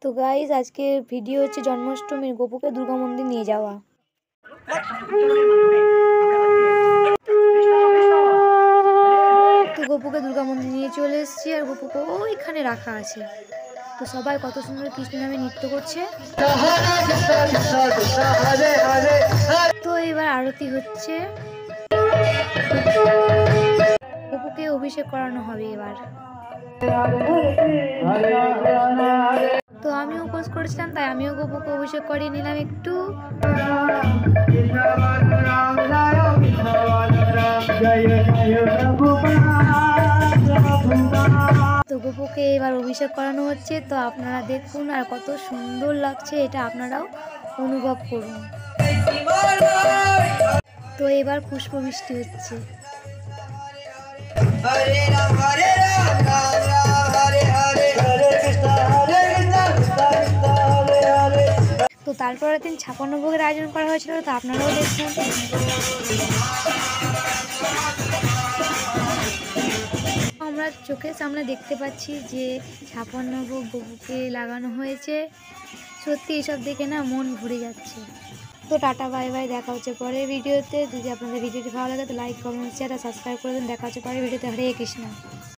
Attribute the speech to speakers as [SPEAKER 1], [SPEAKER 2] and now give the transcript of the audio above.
[SPEAKER 1] তো গাইস আজকের ভিডিও হচ্ছে জন্মাষ্টমীর গোপুকে দুর্গা মন্দির নিয়ে যাওয়া। তো গোপুকে দুর্গা মন্দির নিয়ে চলে এসেছি আর গোপুকে ওইখানে রাখা আছে। তো সবাই কত সুন্দর কৃষ্ণ নামে নৃত্য করছে। তো এবার আরতি হচ্ছে, গোপুকে অভিষেক করানো হবে এবার। তো আমিও উপোস করেছিলাম, তাই আমিও গোপুকে অভিষেক করিয়ে নিলাম একটু। তো গোপুকে এবার অভিষেক করানো হচ্ছে। তো আপনারা দেখুন আর কত সুন্দর লাগছে, এটা আপনারাও অনুভব করুন। তো এবার পুষ্পবৃষ্টি হচ্ছে। তো তারপরের দিন 56 ভোগের আয়োজন করা হয়েছিল, তো আপনারাও দেখুন। আমরা চোখের সামনে দেখতে পাচ্ছি যে 56 ভোগ গোপুকে লাগানো হয়েছে। সত্যি এসব দেখে না মন ভরে যাচ্ছে। তো টাটা বাই বাই, দেখা হচ্ছে পরের ভিডিওতে। যদি আপনাদের ভিডিওটি ভালো লাগে তো লাইক কমেন্ট শেয়ার আর সাবস্ক্রাইব করে দেন। দেখা হচ্ছে পরের ভিডিওতে। হরে কৃষ্ণ।